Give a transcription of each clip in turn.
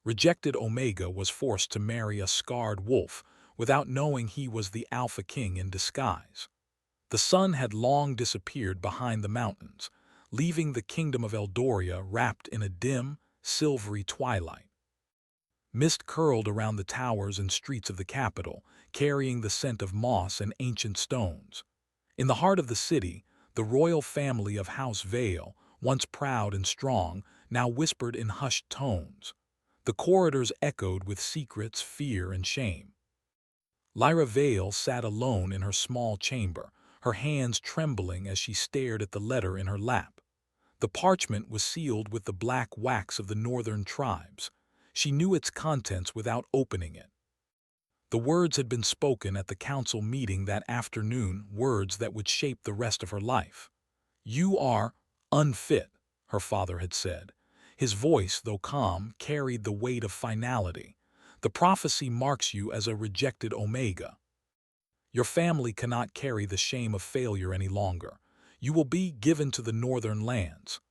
Rejected Omega was forced to marry a scarred wolf without knowing he was the Alpha King in disguise. The sun had long disappeared behind the mountains, leaving the kingdom of Eldoria wrapped in a dim, silvery twilight. Mist curled around the towers and streets of the capital, carrying the scent of moss and ancient stones. In the heart of the city, the royal family of House Vale, once proud and strong, now whispered in hushed tones. The corridors echoed with secrets, fear, and shame. Lyra Vale sat alone in her small chamber, her hands trembling as she stared at the letter in her lap. The parchment was sealed with the black wax of the northern tribes. She knew its contents without opening it. The words had been spoken at the council meeting that afternoon, words that would shape the rest of her life. "You are unfit," her father had said. His voice, though calm, carried the weight of finality. "The prophecy marks you as a rejected Omega. Your family cannot carry the shame of failure any longer. You will be given to the northern lands."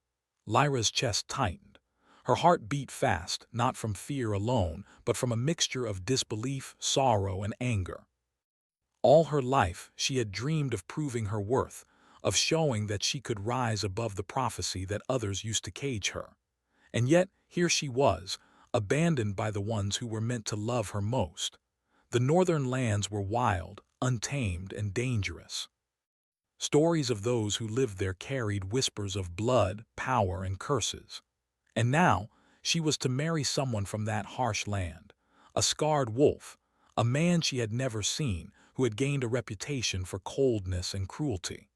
Lyra's chest tightened. Her heart beat fast, not from fear alone, but from a mixture of disbelief, sorrow, and anger. All her life, she had dreamed of proving her worth, of showing that she could rise above the prophecy that others used to cage her. And yet, here she was, abandoned by the ones who were meant to love her most. The northern lands were wild, untamed, and dangerous. Stories of those who lived there carried whispers of blood, power, and curses. And now, she was to marry someone from that harsh land, a scarred wolf, a man she had never seen, who had gained a reputation for coldness and cruelty.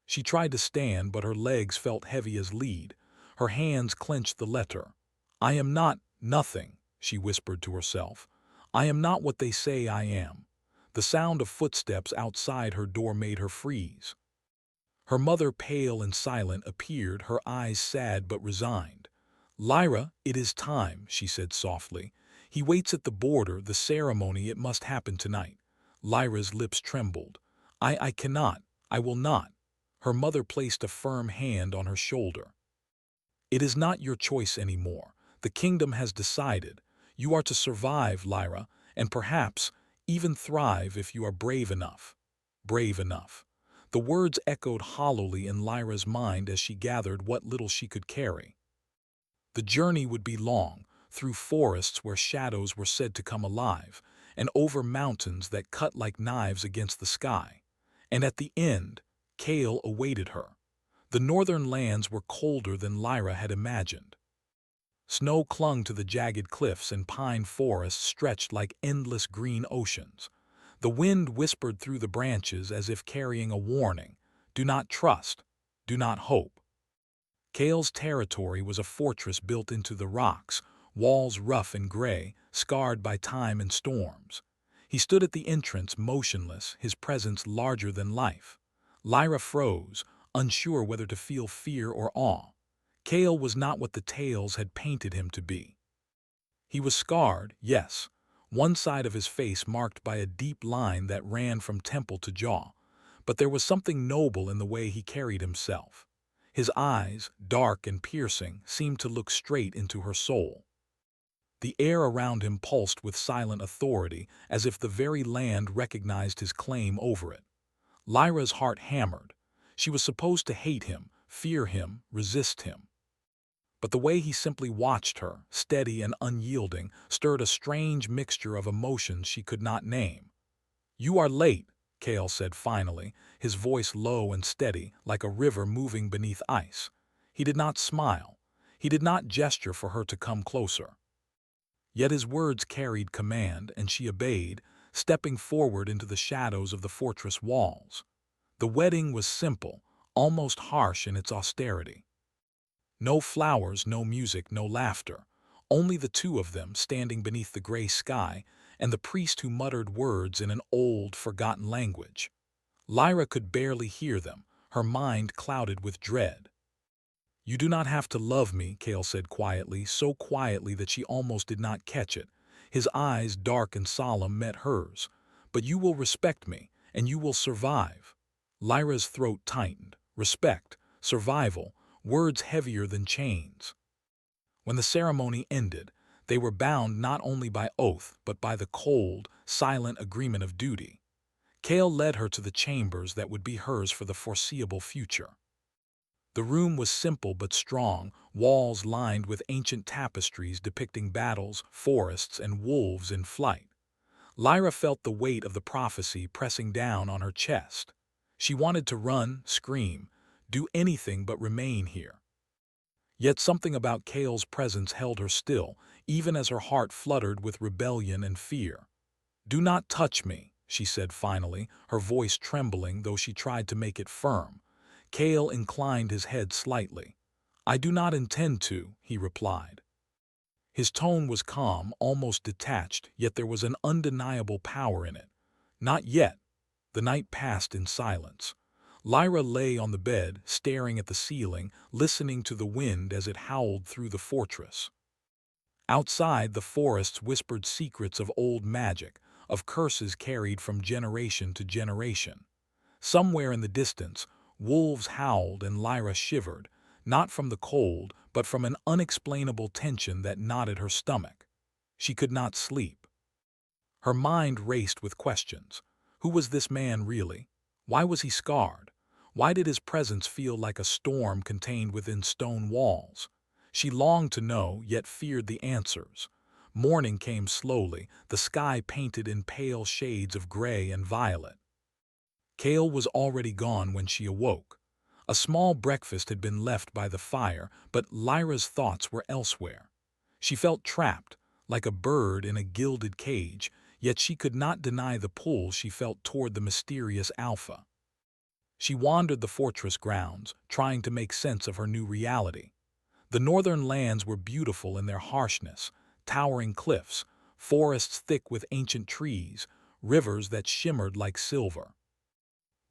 She tried to stand, but her legs felt heavy as lead. Her hands clenched the letter. "I am not nothing," she whispered to herself. "I am not what they say I am." The sound of footsteps outside her door made her freeze. Her mother, pale and silent, appeared, her eyes sad but resigned. "Lyra, it is time," she said softly. "He waits at the border, the ceremony, it must happen tonight." Lyra's lips trembled. I cannot, I will not." Her mother placed a firm hand on her shoulder. "It is not your choice anymore. The kingdom has decided. You are to survive, Lyra, and perhaps even thrive if you are brave enough." Brave enough. The words echoed hollowly in Lyra's mind as she gathered what little she could carry. The journey would be long, through forests where shadows were said to come alive, and over mountains that cut like knives against the sky. And at the end, Kale awaited her. The northern lands were colder than Lyra had imagined. Snow clung to the jagged cliffs and pine forests stretched like endless green oceans. The wind whispered through the branches as if carrying a warning. Do not trust. Do not hope. Kale's territory was a fortress built into the rocks, walls rough and gray, scarred by time and storms. He stood at the entrance, motionless, his presence larger than life. Lyra froze, unsure whether to feel fear or awe. Kale was not what the tales had painted him to be. He was scarred, yes, one side of his face marked by a deep line that ran from temple to jaw, but there was something noble in the way he carried himself. His eyes, dark and piercing, seemed to look straight into her soul. The air around him pulsed with silent authority, as if the very land recognized his claim over it. Lyra's heart hammered. She was supposed to hate him, fear him, resist him. But the way he simply watched her, steady and unyielding, stirred a strange mixture of emotions she could not name. "You are late," Kale said finally, his voice low and steady, like a river moving beneath ice. He did not smile. He did not gesture for her to come closer. Yet his words carried command, and she obeyed, stepping forward into the shadows of the fortress walls. The wedding was simple, almost harsh in its austerity. No flowers, no music, no laughter. Only the two of them standing beneath the gray sky, and the priest who muttered words in an old, forgotten language. Lyra could barely hear them, her mind clouded with dread. "You do not have to love me," Kale said quietly, so quietly that she almost did not catch it. His eyes, dark and solemn, met hers. "But you will respect me, and you will survive." Lyra's throat tightened. Respect, survival, words heavier than chains. When the ceremony ended, They were bound not only by oath, but by the cold, silent agreement of duty. Kale led her to the chambers that would be hers for the foreseeable future. The room was simple but strong, walls lined with ancient tapestries depicting battles, forests, and wolves in flight. Lyra felt the weight of the prophecy pressing down on her chest. She wanted to run, scream, do anything but remain here. Yet something about Kale's presence held her still, even as her heart fluttered with rebellion and fear. "Do not touch me," she said finally, her voice trembling though she tried to make it firm. Kale inclined his head slightly. "I do not intend to," he replied. His tone was calm, almost detached, yet there was an undeniable power in it. "Not yet." The night passed in silence. Lyra lay on the bed, staring at the ceiling, listening to the wind as it howled through the fortress. Outside, the forests whispered secrets of old magic, of curses carried from generation to generation. Somewhere in the distance, wolves howled and Lyra shivered, not from the cold, but from an unexplainable tension that knotted her stomach. She could not sleep. Her mind raced with questions. Who was this man really? Why was he scarred? Why did his presence feel like a storm contained within stone walls? She longed to know, yet feared the answers. Morning came slowly, the sky painted in pale shades of gray and violet. Kale was already gone when she awoke. A small breakfast had been left by the fire, but Lyra's thoughts were elsewhere. She felt trapped, like a bird in a gilded cage, yet she could not deny the pull she felt toward the mysterious Alpha. She wandered the fortress grounds, trying to make sense of her new reality. The northern lands were beautiful in their harshness, towering cliffs, forests thick with ancient trees, rivers that shimmered like silver.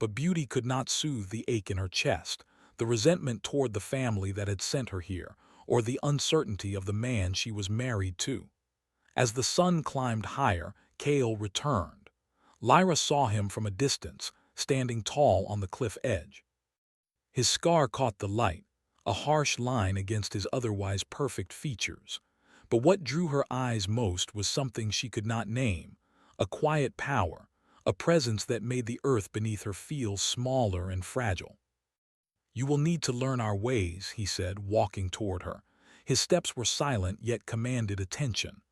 But beauty could not soothe the ache in her chest, the resentment toward the family that had sent her here, or the uncertainty of the man she was married to. As the sun climbed higher, Kale returned. Lyra saw him from a distance, standing tall on the cliff edge. His scar caught the light, a harsh line against his otherwise perfect features. But what drew her eyes most was something she could not name, a quiet power, a presence that made the earth beneath her feel smaller and fragile. "You will need to learn our ways," he said, walking toward her. His steps were silent yet commanded attention.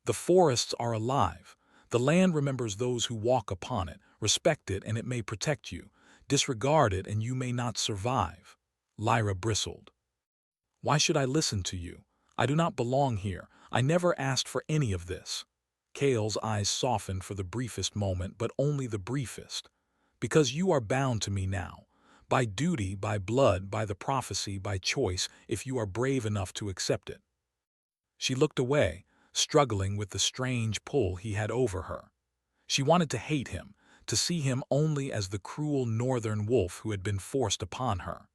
"The forests are alive. The land remembers those who walk upon it. Respect it and it may protect you. Disregard it and you may not survive." Lyra bristled. "Why should I listen to you? I do not belong here. I never asked for any of this." Kale's eyes softened for the briefest moment, but only the briefest. "Because you are bound to me now. By duty, by blood, by the prophecy, by choice, if you are brave enough to accept it." She looked away, struggling with the strange pull he had over her. She wanted to hate him, to see him only as the cruel northern wolf who had been forced upon her.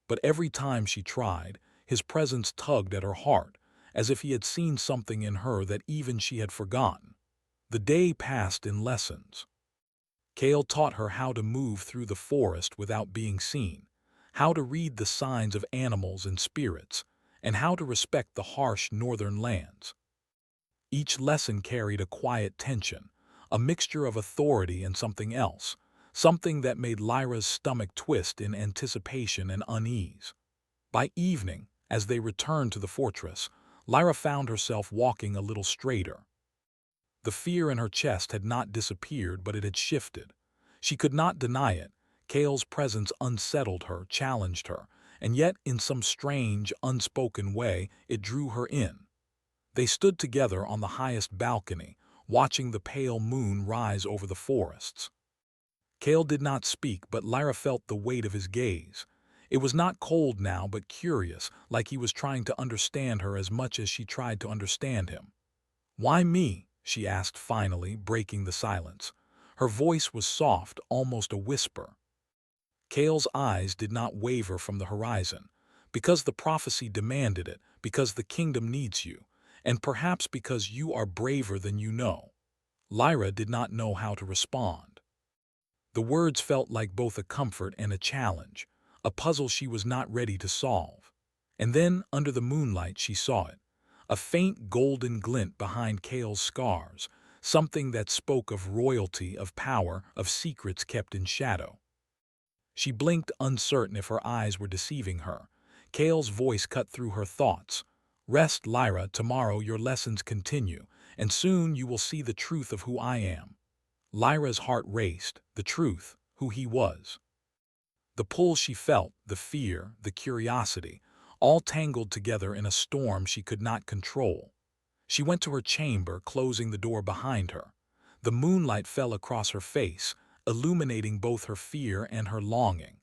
But every time she tried, his presence tugged at her heart, as if he had seen something in her that even she had forgotten. The day passed in lessons. Kale taught her how to move through the forest without being seen, how to read the signs of animals and spirits, and how to respect the harsh northern lands. Each lesson carried a quiet tension, a mixture of authority and something else, something that made Lyra's stomach twist in anticipation and unease. By evening, as they returned to the fortress, Lyra found herself walking a little straighter. The fear in her chest had not disappeared, but it had shifted. She could not deny it. Kale's presence unsettled her, challenged her, and yet, in some strange, unspoken way, it drew her in. They stood together on the highest balcony, watching the pale moon rise over the forests. Kale did not speak, but Lyra felt the weight of his gaze. It was not cold now, but curious, like he was trying to understand her as much as she tried to understand him. "Why me?" she asked finally, breaking the silence. Her voice was soft, almost a whisper. Kale's eyes did not waver from the horizon. "Because the prophecy demanded it, because the kingdom needs you, and perhaps because you are braver than you know." Lyra did not know how to respond. The words felt like both a comfort and a challenge, a puzzle she was not ready to solve. And then, under the moonlight, she saw it. a faint golden glint behind Kale's scars, something that spoke of royalty, of power, of secrets kept in shadow. She blinked, uncertain if her eyes were deceiving her. Kale's voice cut through her thoughts. "Rest, Lyra, tomorrow your lessons continue, and soon you will see the truth of who I am." Lyra's heart raced. The truth, who he was. The pull she felt, the fear, the curiosity, all tangled together in a storm she could not control. She went to her chamber, closing the door behind her. The moonlight fell across her face, illuminating both her fear and her longing.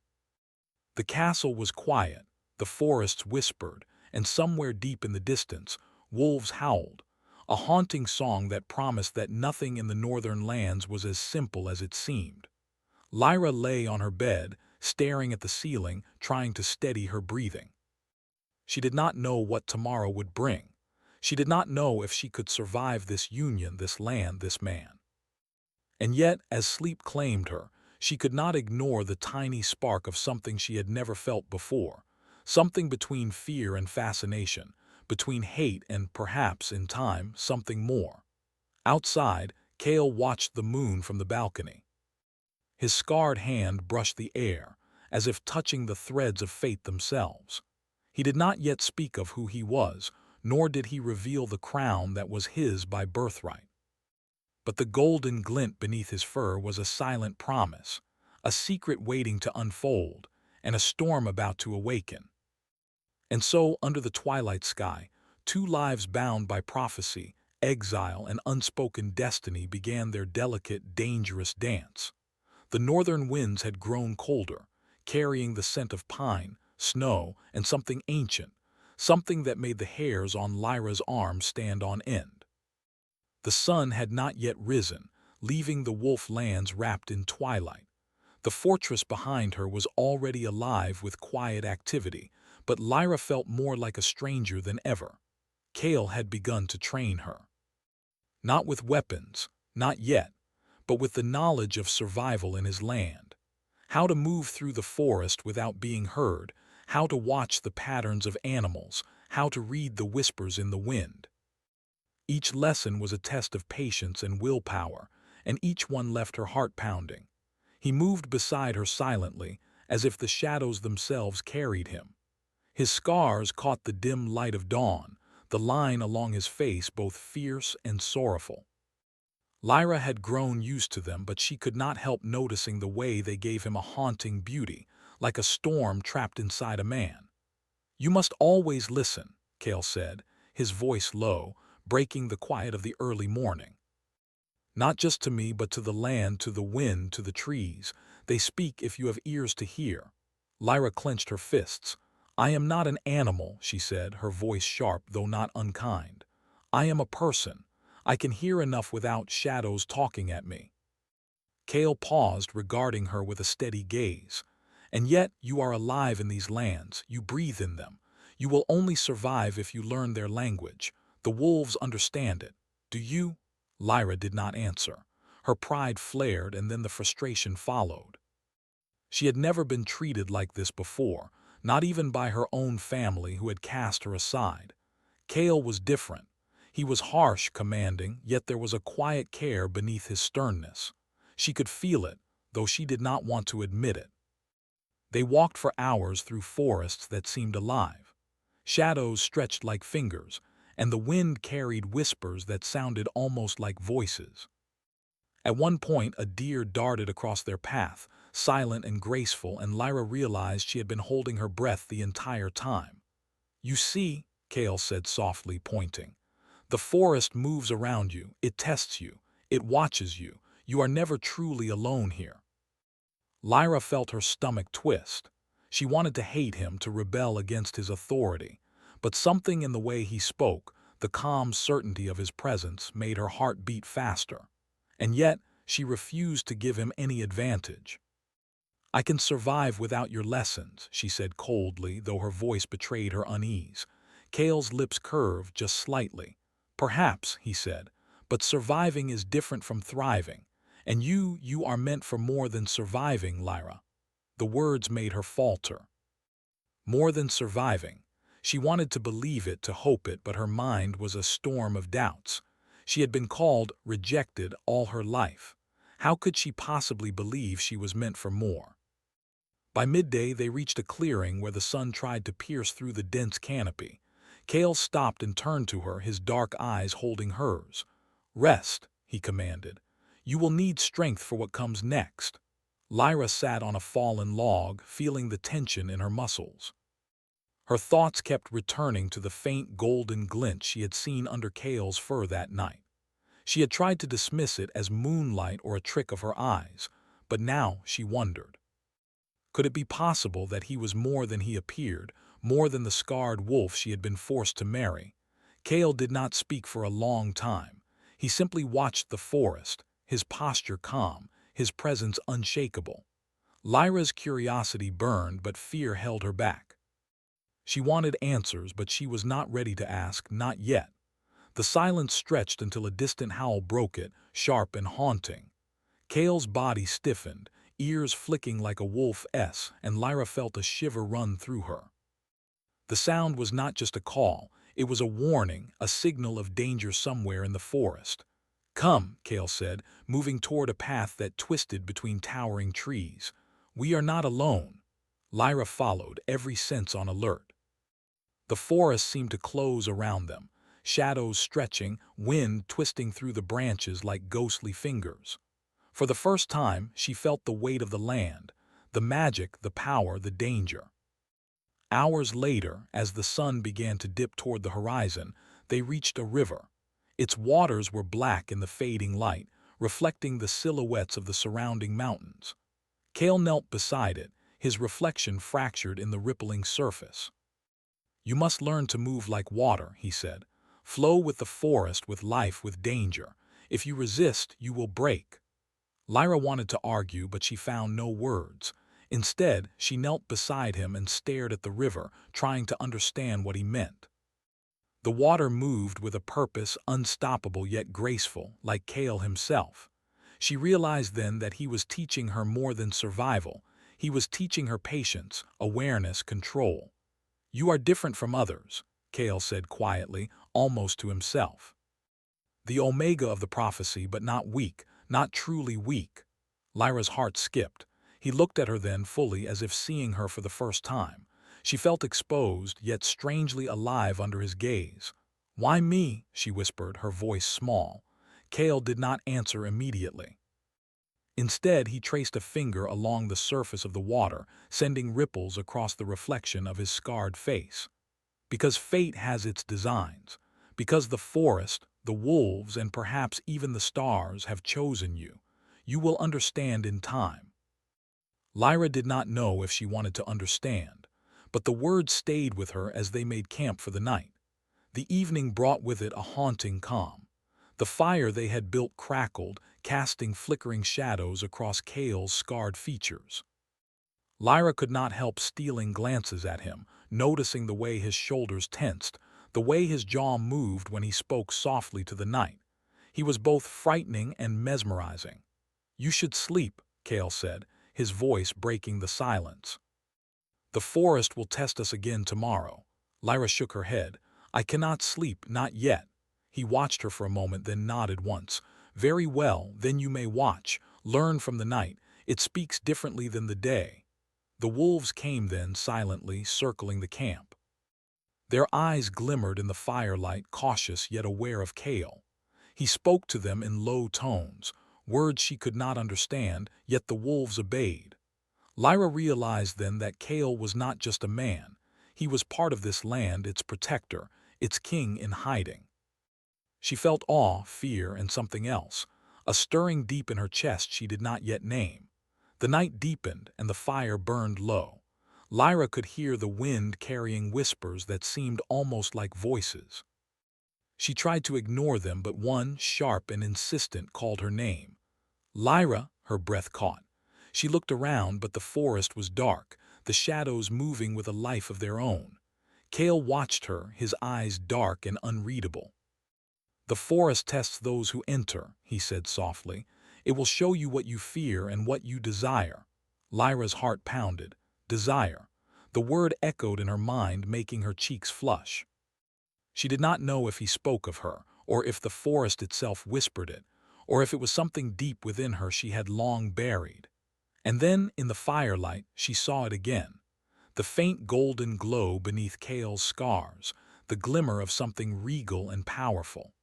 The castle was quiet, the forests whispered, and somewhere deep in the distance, wolves howled, a haunting song that promised that nothing in the northern lands was as simple as it seemed. Lyra lay on her bed, staring at the ceiling, trying to steady her breathing. She did not know what tomorrow would bring. She did not know if she could survive this union, this land, this man. And yet, as sleep claimed her, she could not ignore the tiny spark of something she had never felt before, something between fear and fascination, between hate and, perhaps, in time, something more. Outside, Kale watched the moon from the balcony. His scarred hand brushed the air, as if touching the threads of fate themselves. He did not yet speak of who he was, nor did he reveal the crown that was his by birthright. But the golden glint beneath his fur was a silent promise, a secret waiting to unfold, and a storm about to awaken. And so, under the twilight sky, two lives bound by prophecy, exile, and unspoken destiny began their delicate, dangerous dance. The northern winds had grown colder, carrying the scent of pine, snow, and something ancient, something that made the hairs on Lyra's arm stand on end. The sun had not yet risen, leaving the wolf lands wrapped in twilight. The fortress behind her was already alive with quiet activity, but Lyra felt more like a stranger than ever. Kale had begun to train her. Not with weapons, not yet, but with the knowledge of survival in his land. How to move through the forest without being heard, how to watch the patterns of animals, how to read the whispers in the wind. Each lesson was a test of patience and willpower, and each one left her heart pounding. He moved beside her silently, as if the shadows themselves carried him. His scars caught the dim light of dawn, the line along his face both fierce and sorrowful. Lyra had grown used to them, but she could not help noticing the way they gave him a haunting beauty, like a storm trapped inside a man. "You must always listen," Kale said, his voice low, breaking the quiet of the early morning. "Not just to me, but to the land, to the wind, to the trees. They speak if you have ears to hear." Lyra clenched her fists. "I am not an animal," she said, her voice sharp though not unkind. "I am a person. I can hear enough without shadows talking at me." Kale paused, regarding her with a steady gaze. "And yet you are alive in these lands, you breathe in them. You will only survive if you learn their language. The wolves understand it. Do you?" Lyra did not answer. Her pride flared, and then the frustration followed. She had never been treated like this before, not even by her own family who had cast her aside. Kale was different. He was harsh, commanding, yet there was a quiet care beneath his sternness. She could feel it, though she did not want to admit it. They walked for hours through forests that seemed alive. Shadows stretched like fingers, and the wind carried whispers that sounded almost like voices. At one point, a deer darted across their path, silent and graceful, and Lyra realized she had been holding her breath the entire time. "You see," Kale said softly, pointing. "The forest moves around you, it tests you, it watches you. You are never truly alone here." Lyra felt her stomach twist. She wanted to hate him, to rebel against his authority, but something in the way he spoke, the calm certainty of his presence, made her heart beat faster. And yet, she refused to give him any advantage. "I can survive without your lessons," she said coldly, though her voice betrayed her unease. Kale's lips curved just slightly. "Perhaps," he said, "but surviving is different from thriving. And you are meant for more than surviving, Lyra." The words made her falter. More than surviving. She wanted to believe it, to hope it, but her mind was a storm of doubts. She had been called, rejected, all her life. How could she possibly believe she was meant for more? By midday, they reached a clearing where the sun tried to pierce through the dense canopy. Kale stopped and turned to her, his dark eyes holding hers. "Rest," he commanded. "You will need strength for what comes next." Lyra sat on a fallen log, feeling the tension in her muscles. Her thoughts kept returning to the faint golden glint she had seen under Kale's fur that night. She had tried to dismiss it as moonlight or a trick of her eyes, but now she wondered. Could it be possible that he was more than he appeared, more than the scarred wolf she had been forced to marry? Kale did not speak for a long time. He simply watched the forest, his posture calm, his presence unshakable. Lyra's curiosity burned, but fear held her back. She wanted answers, but she was not ready to ask, not yet. The silence stretched until a distant howl broke it, sharp and haunting. Kale's body stiffened, ears flicking like a wolf's, and Lyra felt a shiver run through her. The sound was not just a call, it was a warning, a signal of danger somewhere in the forest. "Come," Kale said, moving toward a path that twisted between towering trees. "We are not alone." Lyra followed, every sense on alert. The forest seemed to close around them, shadows stretching, wind twisting through the branches like ghostly fingers. For the first time, she felt the weight of the land, the magic, the power, the danger. Hours later, as the sun began to dip toward the horizon, they reached a river. Its waters were black in the fading light, reflecting the silhouettes of the surrounding mountains. Kale knelt beside it, his reflection fractured in the rippling surface. "You must learn to move like water," he said. "Flow with the forest, with life, with danger. If you resist, you will break." Lyra wanted to argue, but she found no words. Instead, she knelt beside him and stared at the river, trying to understand what he meant. The water moved with a purpose, unstoppable yet graceful, like Kale himself. She realized then that he was teaching her more than survival. He was teaching her patience, awareness, control. "You are different from others," Kale said quietly, almost to himself. "The omega of the prophecy, but not weak, not truly weak." Lyra's heart skipped. He looked at her then fully, as if seeing her for the first time. She felt exposed, yet strangely alive under his gaze. "Why me?" she whispered, her voice small. Kale did not answer immediately. Instead, he traced a finger along the surface of the water, sending ripples across the reflection of his scarred face. "Because fate has its designs. Because the forest, the wolves, and perhaps even the stars have chosen you. You will understand in time." Lyra did not know if she wanted to understand, but the words stayed with her as they made camp for the night. The evening brought with it a haunting calm. The fire they had built crackled, casting flickering shadows across Kale's scarred features. Lyra could not help stealing glances at him, noticing the way his shoulders tensed, the way his jaw moved when he spoke softly to the night. He was both frightening and mesmerizing. "You should sleep," Kale said, his voice breaking the silence. "The forest will test us again tomorrow." Lyra shook her head. "I cannot sleep, not yet." He watched her for a moment, then nodded once. "Very well, then you may watch. Learn from the night. It speaks differently than the day." The wolves came then, silently, circling the camp. Their eyes glimmered in the firelight, cautious yet aware of Kale. He spoke to them in low tones, words she could not understand, yet the wolves obeyed. Lyra realized then that Kale was not just a man. He was part of this land, its protector, its king in hiding. She felt awe, fear, and something else, a stirring deep in her chest she did not yet name. The night deepened, and the fire burned low. Lyra could hear the wind carrying whispers that seemed almost like voices. She tried to ignore them, but one, sharp and insistent, called her name. "Lyra!" Her breath caught. She looked around, but the forest was dark, the shadows moving with a life of their own. Kale watched her, his eyes dark and unreadable. "The forest tests those who enter," he said softly. "It will show you what you fear and what you desire." Lyra's heart pounded. Desire. The word echoed in her mind, making her cheeks flush. She did not know if he spoke of her, or if the forest itself whispered it, or if it was something deep within her she had long buried. And then, in the firelight, she saw it again. The faint golden glow beneath Kale's scars, the glimmer of something regal and powerful.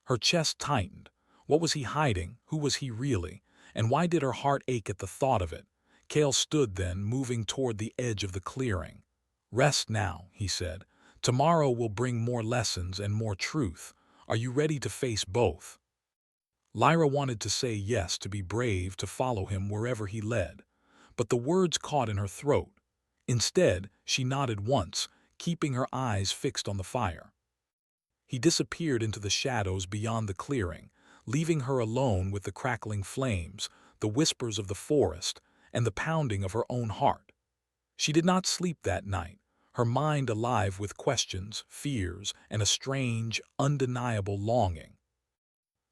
Her chest tightened. What was he hiding? Who was he really? And why did her heart ache at the thought of it? Kale stood then, moving toward the edge of the clearing. "Rest now," he said. "Tomorrow will bring more lessons and more truth. Are you ready to face both?" Lyra wanted to say yes, to be brave, to follow him wherever he led. But the words caught in her throat. Instead, she nodded once, keeping her eyes fixed on the fire. He disappeared into the shadows beyond the clearing, leaving her alone with the crackling flames, the whispers of the forest, and the pounding of her own heart. She did not sleep that night, her mind alive with questions, fears, and a strange, undeniable longing.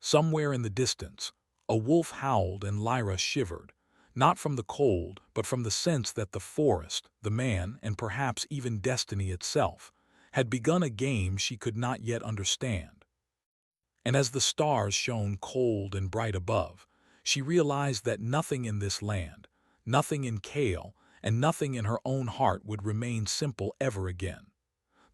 Somewhere in the distance, a wolf howled and Lyra shivered, not from the cold, but from the sense that the forest, the man, and perhaps even destiny itself, had begun a game she could not yet understand. And as the stars shone cold and bright above, she realized that nothing in this land, nothing in Kale, and nothing in her own heart would remain simple ever again.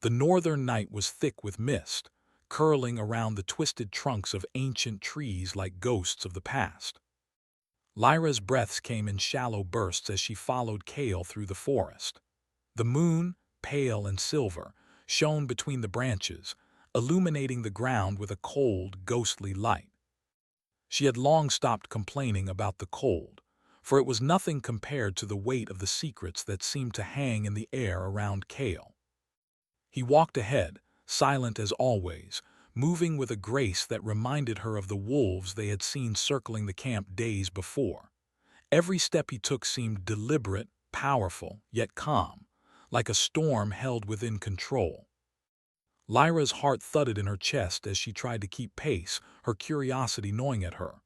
The northern night was thick with mist, curling around the twisted trunks of ancient trees like ghosts of the past. Lyra's breaths came in shallow bursts as she followed Kale through the forest. The moon, pale and silver, shone between the branches, illuminating the ground with a cold, ghostly light. She had long stopped complaining about the cold, for it was nothing compared to the weight of the secrets that seemed to hang in the air around Kale. He walked ahead, silent as always, moving with a grace that reminded her of the wolves they had seen circling the camp days before. Every step he took seemed deliberate, powerful, yet calm, like a storm held within control. Lyra's heart thudded in her chest as she tried to keep pace, her curiosity gnawing at her.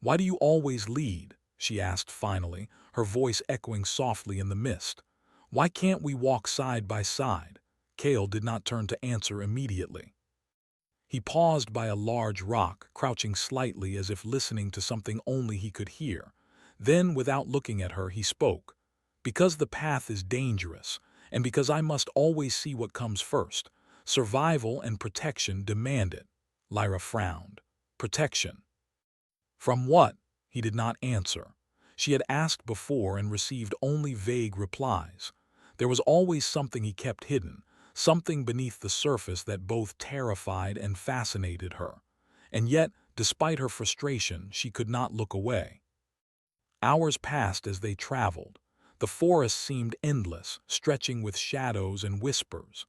"Why do you always lead?" she asked finally, her voice echoing softly in the mist. "Why can't we walk side by side?" Kale did not turn to answer immediately. He paused by a large rock, crouching slightly as if listening to something only he could hear. Then, without looking at her, he spoke. "Because the path is dangerous, and because I must always see what comes first. Survival and protection demand it." Lyra frowned. Protection. From what? He did not answer. She had asked before and received only vague replies. There was always something he kept hidden, something beneath the surface that both terrified and fascinated her. And yet, despite her frustration, she could not look away. Hours passed as they traveled. The forest seemed endless, stretching with shadows and whispers.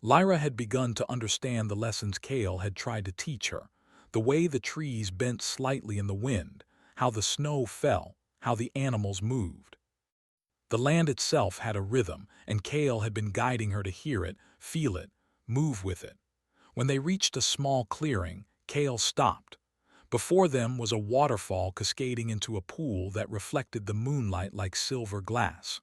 Lyra had begun to understand the lessons Kale had tried to teach her, the way the trees bent slightly in the wind, how the snow fell, how the animals moved. The land itself had a rhythm, and Kale had been guiding her to hear it, feel it, move with it. When they reached a small clearing, Kale stopped. Before them was a waterfall cascading into a pool that reflected the moonlight like silver glass.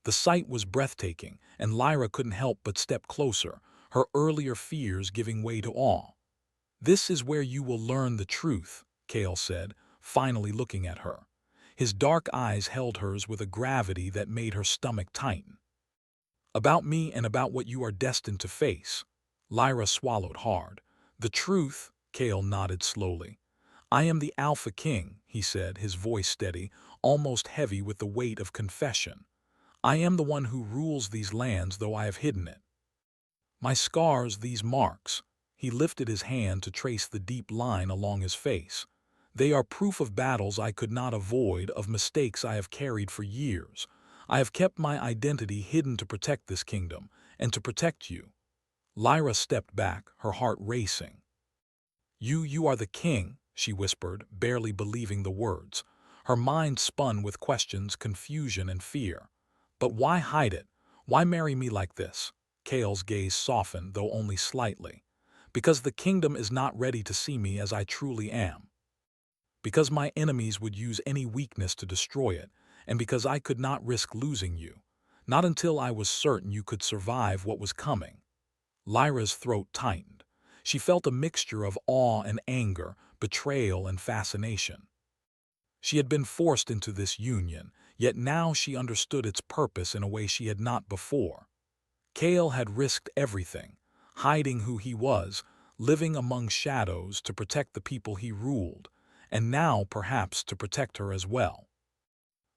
The sight was breathtaking, and Lyra couldn't help but step closer, her earlier fears giving way to awe. "This is where you will learn the truth," Kale said, finally looking at her. His dark eyes held hers with a gravity that made her stomach tighten. "About me and about what you are destined to face." Lyra swallowed hard. "The truth," Kale nodded slowly. "I am the Alpha King," he said, his voice steady, almost heavy with the weight of confession. "I am the one who rules these lands, though I have hidden it. My scars, these marks," he lifted his hand to trace the deep line along his face. "They are proof of battles I could not avoid, of mistakes I have carried for years. I have kept my identity hidden to protect this kingdom, and to protect you." Lyra stepped back, her heart racing. You are the king," she whispered, barely believing the words. Her mind spun with questions, confusion, and fear. "But why hide it? Why marry me like this?" Kale's gaze softened, though only slightly. "Because the kingdom is not ready to see me as I truly am. Because my enemies would use any weakness to destroy it, and because I could not risk losing you. Not until I was certain you could survive what was coming." Lyra's throat tightened. She felt a mixture of awe and anger, betrayal and fascination. She had been forced into this union, yet now she understood its purpose in a way she had not before. Cale had risked everything, hiding who he was, living among shadows to protect the people he ruled, and now perhaps to protect her as well.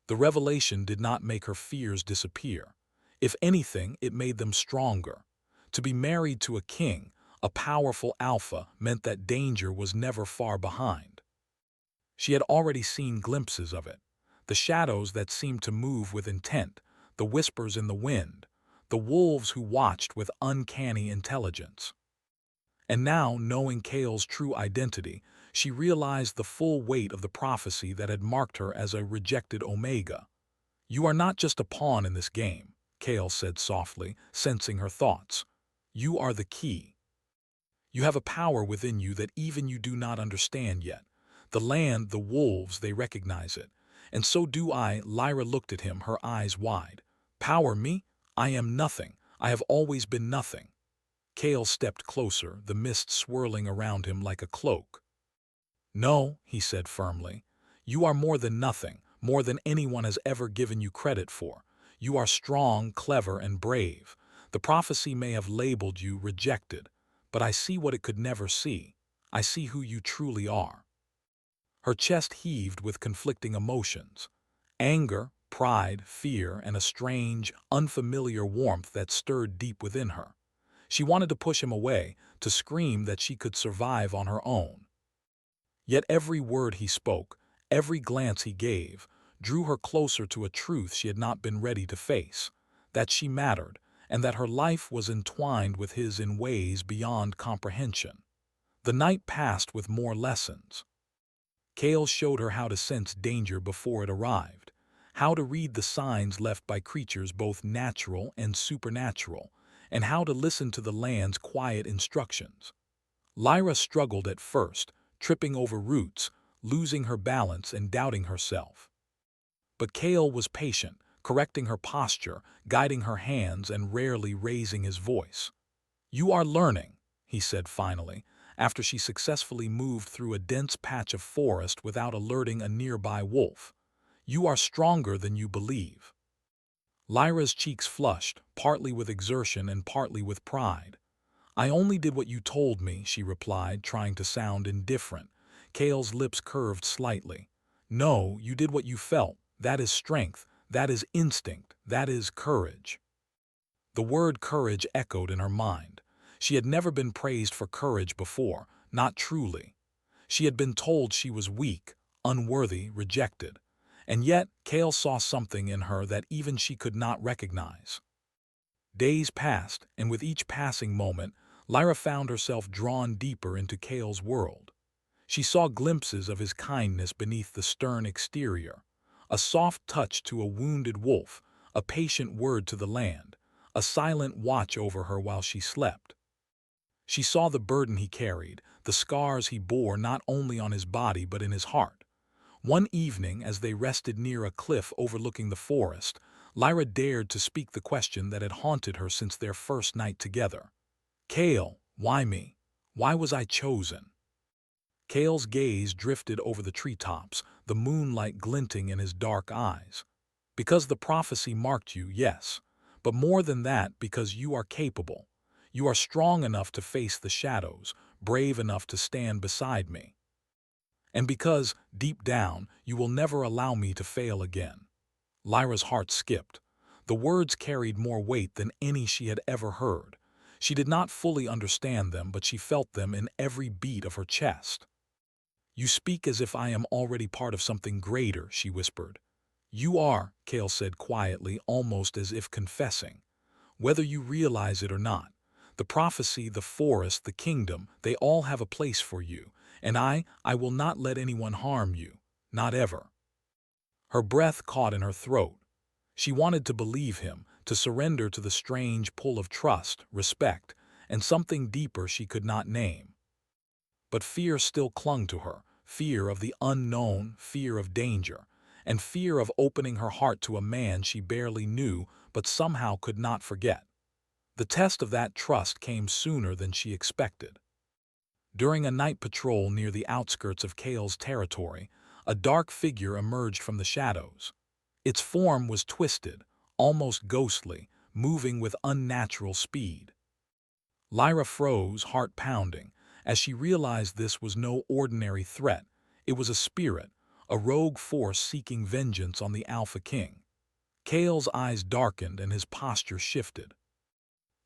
The revelation did not make her fears disappear. If anything, it made them stronger. To be married to a king, a powerful alpha, meant that danger was never far behind. She had already seen glimpses of it. The shadows that seemed to move with intent, the whispers in the wind, the wolves who watched with uncanny intelligence. And now, knowing Cale's true identity, she realized the full weight of the prophecy that had marked her as a rejected Omega. "You are not just a pawn in this game," Cale said softly, sensing her thoughts. "You are the key. You have a power within you that even you do not understand yet. The land, the wolves, they recognize it. And so do I." Lyra looked at him, her eyes wide. "Power me? I am nothing. I have always been nothing." Cale stepped closer, the mist swirling around him like a cloak. "No," he said firmly. "You are more than nothing, more than anyone has ever given you credit for. You are strong, clever, and brave. The prophecy may have labeled you rejected, but I see what it could never see. I see who you truly are." Her chest heaved with conflicting emotions. Anger, pride, fear, and a strange, unfamiliar warmth that stirred deep within her. She wanted to push him away, to scream that she could survive on her own. Yet every word he spoke, every glance he gave, drew her closer to a truth she had not been ready to face, that she mattered, and that her life was entwined with his in ways beyond comprehension. The night passed with more lessons. Cale showed her how to sense danger before it arrived, how to read the signs left by creatures both natural and supernatural, and how to listen to the land's quiet instructions. Lyra struggled at first, tripping over roots, losing her balance and doubting herself. But Cale was patient, correcting her posture, guiding her hands, and rarely raising his voice. "You are learning," he said finally, after she successfully moved through a dense patch of forest without alerting a nearby wolf. "You are stronger than you believe." Lyra's cheeks flushed, partly with exertion and partly with pride. "I only did what you told me," she replied, trying to sound indifferent. Cale's lips curved slightly. "No, you did what you felt. That is strength. That is instinct. That is courage." The word courage echoed in her mind. She had never been praised for courage before, not truly. She had been told she was weak, unworthy, rejected. And yet, Cale saw something in her that even she could not recognize. Days passed, and with each passing moment, Lyra found herself drawn deeper into Cale's world. She saw glimpses of his kindness beneath the stern exterior, a soft touch to a wounded wolf, a patient word to the land, a silent watch over her while she slept. She saw the burden he carried, the scars he bore not only on his body but in his heart. One evening, as they rested near a cliff overlooking the forest, Lyra dared to speak the question that had haunted her since their first night together. "Cale, why me? Why was I chosen?" Cale's gaze drifted over the treetops, the moonlight glinting in his dark eyes. "Because the prophecy marked you, yes. But more than that, because you are capable. You are strong enough to face the shadows, brave enough to stand beside me. And because, deep down, you will never allow me to fail again." Lyra's heart skipped. The words carried more weight than any she had ever heard. She did not fully understand them, but she felt them in every beat of her chest. "You speak as if I am already part of something greater," she whispered. "You are," Cale said quietly, almost as if confessing. "Whether you realize it or not. The prophecy, the forest, the kingdom, they all have a place for you, and I will not let anyone harm you, not ever." Her breath caught in her throat. She wanted to believe him, to surrender to the strange pull of trust, respect, and something deeper she could not name. But fear still clung to her, fear of the unknown, fear of danger, and fear of opening her heart to a man she barely knew but somehow could not forget. The test of that trust came sooner than she expected. During a night patrol near the outskirts of Kale's territory, a dark figure emerged from the shadows. Its form was twisted, almost ghostly, moving with unnatural speed. Lyra froze, heart pounding, as she realized this was no ordinary threat. It was a spirit, a rogue force seeking vengeance on the Alpha King. Kale's eyes darkened and his posture shifted.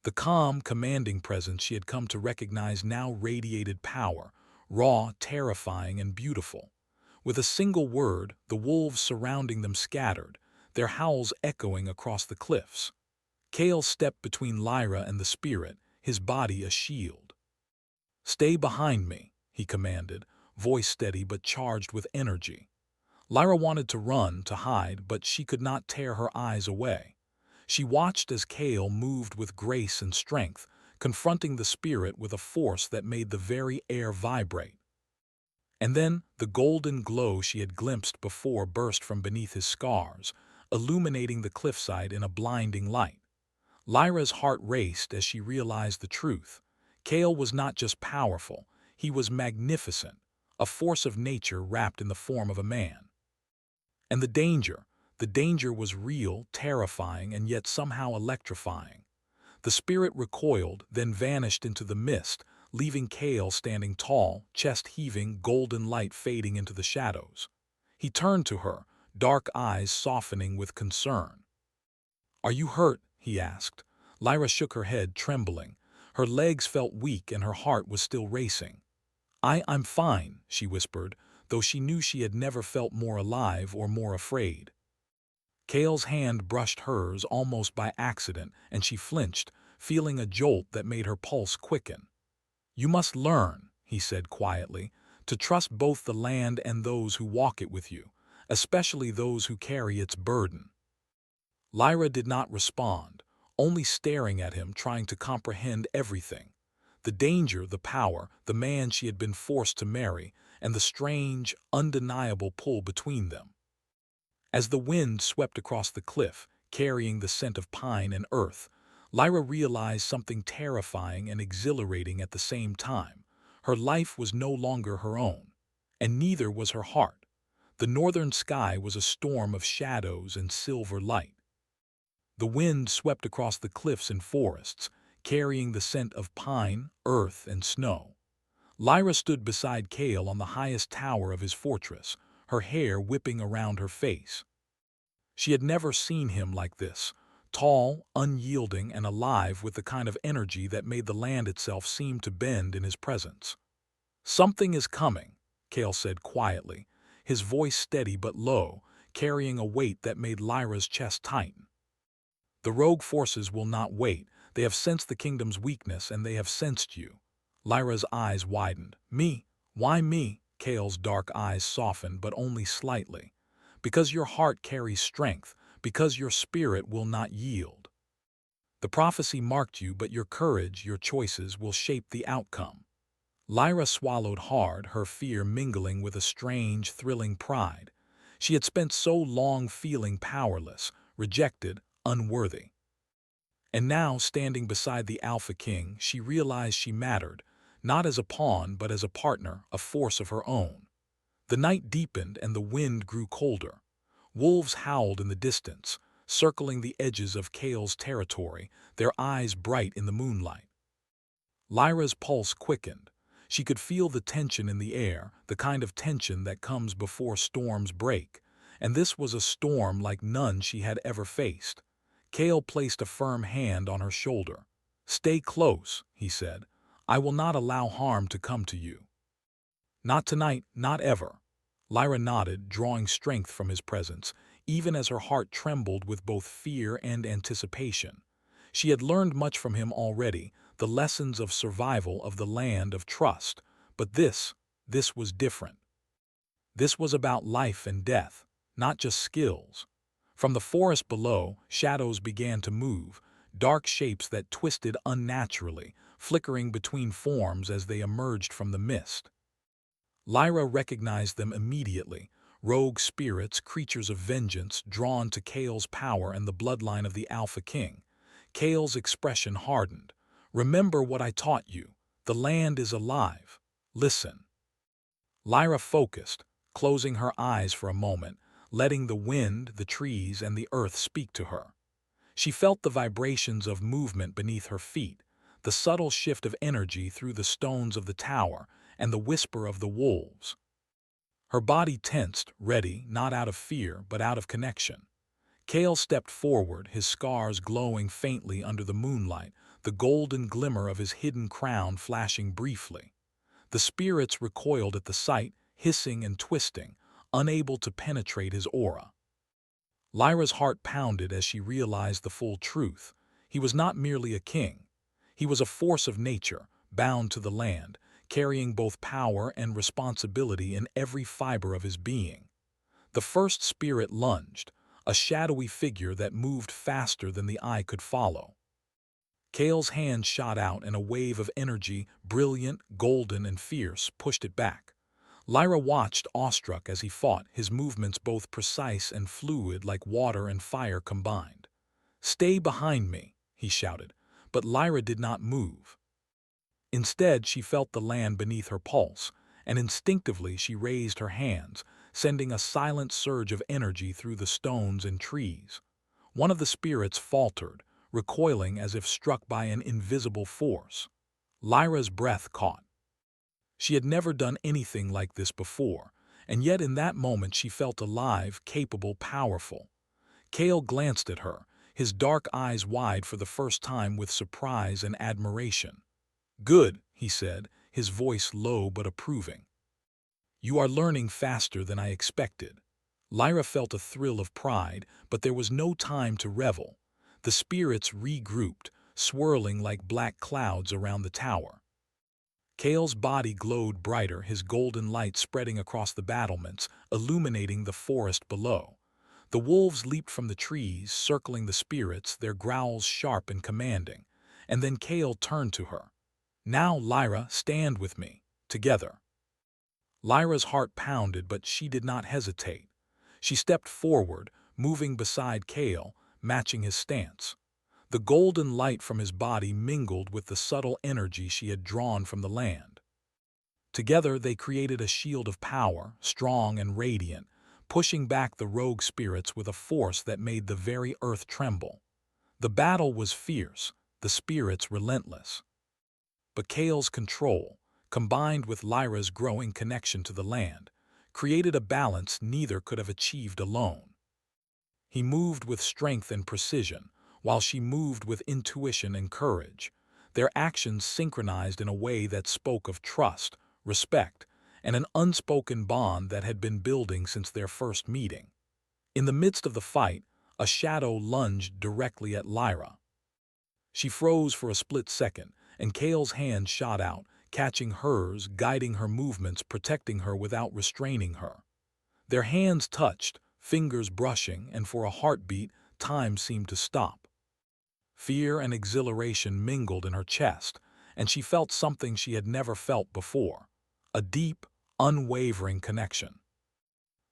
The calm, commanding presence she had come to recognize now radiated power, raw, terrifying, and beautiful. With a single word, the wolves surrounding them scattered, their howls echoing across the cliffs. Kale stepped between Lyra and the spirit, his body a shield. "Stay behind me," he commanded, voice steady but charged with energy. Lyra wanted to run, to hide, but she could not tear her eyes away. She watched as Kale moved with grace and strength, confronting the spirit with a force that made the very air vibrate. And then the golden glow she had glimpsed before burst from beneath his scars, illuminating the cliffside in a blinding light. Lyra's heart raced as she realized the truth. Kale was not just powerful, he was magnificent, a force of nature wrapped in the form of a man. And the danger was real, terrifying, and yet somehow electrifying. The spirit recoiled, then vanished into the mist, leaving Kale standing tall, chest heaving, golden light fading into the shadows. He turned to her, dark eyes softening with concern. "Are you hurt?" he asked. Lyra shook her head, trembling. Her legs felt weak and her heart was still racing. I'm fine," she whispered, though she knew she had never felt more alive or more afraid. Kale's hand brushed hers almost by accident, and she flinched, feeling a jolt that made her pulse quicken. "You must learn," he said quietly, "to trust both the land and those who walk it with you, especially those who carry its burden." Lyra did not respond, only staring at him, trying to comprehend everything. The danger, the power, the man she had been forced to marry, and the strange, undeniable pull between them. As the wind swept across the cliff, carrying the scent of pine and earth, Lyra realized something terrifying and exhilarating at the same time. Her life was no longer her own, and neither was her heart. The northern sky was a storm of shadows and silver light. The wind swept across the cliffs and forests, carrying the scent of pine, earth, and snow. Lyra stood beside Kale on the highest tower of his fortress, her hair whipping around her face. She had never seen him like this, tall, unyielding, and alive with the kind of energy that made the land itself seem to bend in his presence. "Something is coming," Kale said quietly, his voice steady but low, carrying a weight that made Lyra's chest tighten. "The rogue forces will not wait. They have sensed the kingdom's weakness, and they have sensed you." Lyra's eyes widened. "Me? Why me?" Kale's dark eyes softened, but only slightly. "Because your heart carries strength, because your spirit will not yield. The prophecy marked you, but your courage, your choices will shape the outcome." Lyra swallowed hard, her fear mingling with a strange, thrilling pride. She had spent so long feeling powerless, rejected, unworthy. And now, standing beside the Alpha King, she realized she mattered, not as a pawn but as a partner, a force of her own. The night deepened and the wind grew colder. Wolves howled in the distance, circling the edges of Kale's territory, their eyes bright in the moonlight. Lyra's pulse quickened. She could feel the tension in the air, the kind of tension that comes before storms break, and this was a storm like none she had ever faced. Kale placed a firm hand on her shoulder. "Stay close," he said. "I will not allow harm to come to you." "Not tonight, not ever." Lyra nodded, drawing strength from his presence, even as her heart trembled with both fear and anticipation. She had learned much from him already, the lessons of survival, of the land, of trust. But this was different. This was about life and death, not just skills. From the forest below, shadows began to move, dark shapes that twisted unnaturally, flickering between forms as they emerged from the mist. Lyra recognized them immediately, rogue spirits, creatures of vengeance, drawn to Kale's power and the bloodline of the Alpha King. Kale's expression hardened. "Remember what I taught you. The land is alive. Listen." Lyra focused, closing her eyes for a moment, letting the wind, the trees, and the earth speak to her. She felt the vibrations of movement beneath her feet, the subtle shift of energy through the stones of the tower, and the whisper of the wolves. Her body tensed, ready, not out of fear, but out of connection. Kale stepped forward, his scars glowing faintly under the moonlight, the golden glimmer of his hidden crown flashing briefly. The spirits recoiled at the sight, hissing and twisting, unable to penetrate his aura. Lyra's heart pounded as she realized the full truth. He was not merely a king. He was a force of nature, bound to the land, carrying both power and responsibility in every fiber of his being. The first spirit lunged, a shadowy figure that moved faster than the eye could follow. Kale's hand shot out and a wave of energy, brilliant, golden, and fierce, pushed it back. Lyra watched, awestruck, as he fought, his movements both precise and fluid like water and fire combined. "Stay behind me," he shouted, but Lyra did not move. Instead, she felt the land beneath her pulse, and instinctively she raised her hands, sending a silent surge of energy through the stones and trees. One of the spirits faltered, recoiling as if struck by an invisible force. Lyra's breath caught. She had never done anything like this before, and yet in that moment she felt alive, capable, powerful. Kale glanced at her, his dark eyes wide for the first time with surprise and admiration. "Good," he said, his voice low but approving. "You are learning faster than I expected." Lyra felt a thrill of pride, but there was no time to revel. The spirits regrouped, swirling like black clouds around the tower. Kale's body glowed brighter, his golden light spreading across the battlements, illuminating the forest below. The wolves leaped from the trees, circling the spirits, their growls sharp and commanding. And then Kale turned to her. "Now, Lyra, stand with me. Together." Lyra's heart pounded, but she did not hesitate. She stepped forward, moving beside Kale, matching his stance. The golden light from his body mingled with the subtle energy she had drawn from the land. Together they created a shield of power, strong and radiant, pushing back the rogue spirits with a force that made the very earth tremble. The battle was fierce, the spirits relentless. But Kale's control, combined with Lyra's growing connection to the land, created a balance neither could have achieved alone. He moved with strength and precision, while she moved with intuition and courage. Their actions synchronized in a way that spoke of trust, respect, and an unspoken bond that had been building since their first meeting. In the midst of the fight, a shadow lunged directly at Lyra. She froze for a split second, and Kale's hand shot out, catching hers, guiding her movements, protecting her without restraining her. Their hands touched, fingers brushing, and for a heartbeat, time seemed to stop. Fear and exhilaration mingled in her chest, and she felt something she had never felt before, a deep, unwavering connection.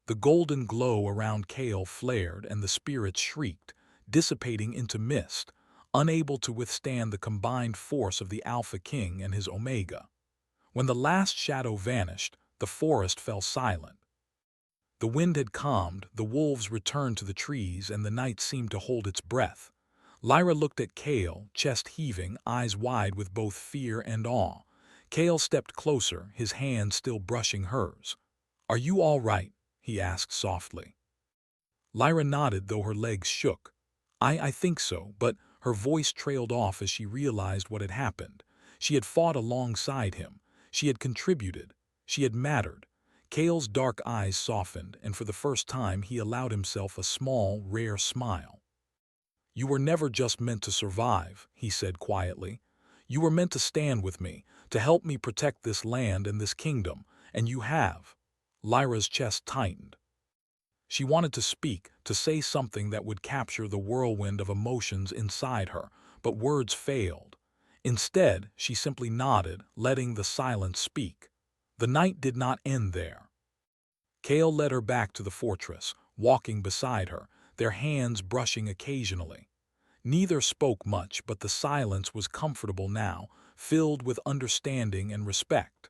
The golden glow around Kale flared and the spirits shrieked, dissipating into mist, unable to withstand the combined force of the Alpha King and his Omega. When the last shadow vanished, the forest fell silent. The wind had calmed, the wolves returned to the trees, and the night seemed to hold its breath. Lyra looked at Kale, chest heaving, eyes wide with both fear and awe. Kale stepped closer, his hand still brushing hers. "Are you all right?" he asked softly. Lyra nodded, though her legs shook. I think so," but her voice trailed off as she realized what had happened. She had fought alongside him. She had contributed. She had mattered. Kale's dark eyes softened, and for the first time he allowed himself a small, rare smile. "You were never just meant to survive," he said quietly. "You were meant to stand with me, to help me protect this land and this kingdom, and you have." Lyra's chest tightened. She wanted to speak, to say something that would capture the whirlwind of emotions inside her, but words failed. Instead, she simply nodded, letting the silence speak. The night did not end there. Kale led her back to the fortress, walking beside her, their hands brushing occasionally. Neither spoke much, but the silence was comfortable now, filled with understanding and respect.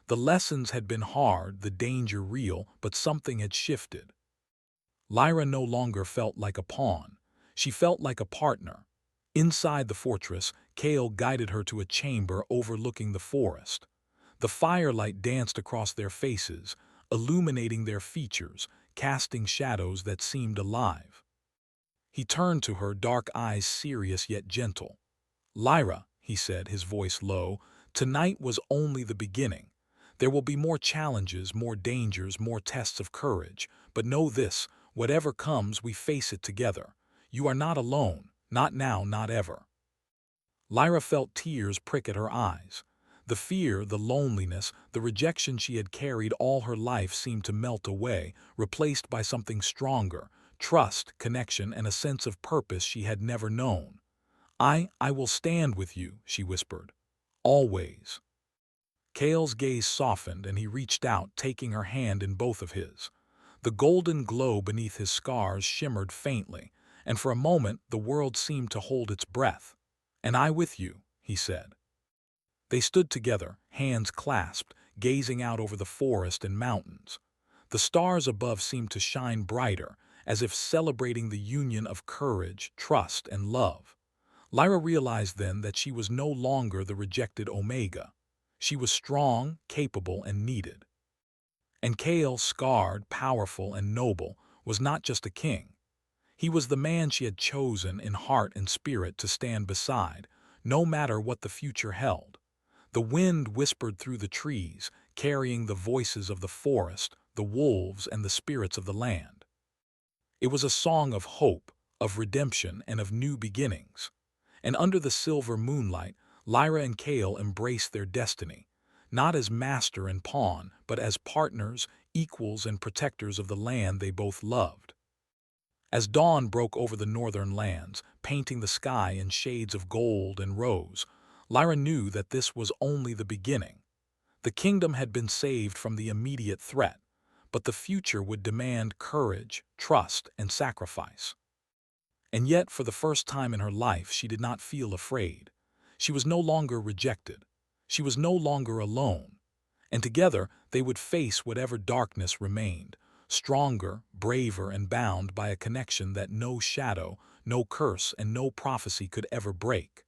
The lessons had been hard, the danger real, but something had shifted. Lyra no longer felt like a pawn. She felt like a partner. Inside the fortress, Kale guided her to a chamber overlooking the forest. The firelight danced across their faces, illuminating their features, casting shadows that seemed alive. He turned to her, dark eyes serious yet gentle. "Lyra," he said, his voice low, "tonight was only the beginning. There will be more challenges, more dangers, more tests of courage. But know this, whatever comes, we face it together. You are not alone, not now, not ever." Lyra felt tears prick at her eyes. The fear, the loneliness, the rejection she had carried all her life seemed to melt away, replaced by something stronger: trust, connection, and a sense of purpose she had never known. I will stand with you," she whispered. "Always." Kale's gaze softened and he reached out, taking her hand in both of his. The golden glow beneath his scars shimmered faintly, and for a moment the world seemed to hold its breath. "And I with you," he said. They stood together, hands clasped, gazing out over the forest and mountains. The stars above seemed to shine brighter, as if celebrating the union of courage, trust, and love. Lyra realized then that she was no longer the rejected Omega. She was strong, capable, and needed. And Kale, scarred, powerful, and noble, was not just a king. He was the man she had chosen in heart and spirit to stand beside, no matter what the future held. The wind whispered through the trees, carrying the voices of the forest, the wolves, and the spirits of the land. It was a song of hope, of redemption, and of new beginnings. And under the silver moonlight, Lyra and Kale embraced their destiny, not as master and pawn, but as partners, equals, and protectors of the land they both loved. As dawn broke over the northern lands, painting the sky in shades of gold and rose, Lyra knew that this was only the beginning. The kingdom had been saved from the immediate threat, but the future would demand courage, trust, and sacrifice. And yet, for the first time in her life, she did not feel afraid. She was no longer rejected. She was no longer alone. And together, they would face whatever darkness remained, stronger, braver, and bound by a connection that no shadow, no curse, and no prophecy could ever break.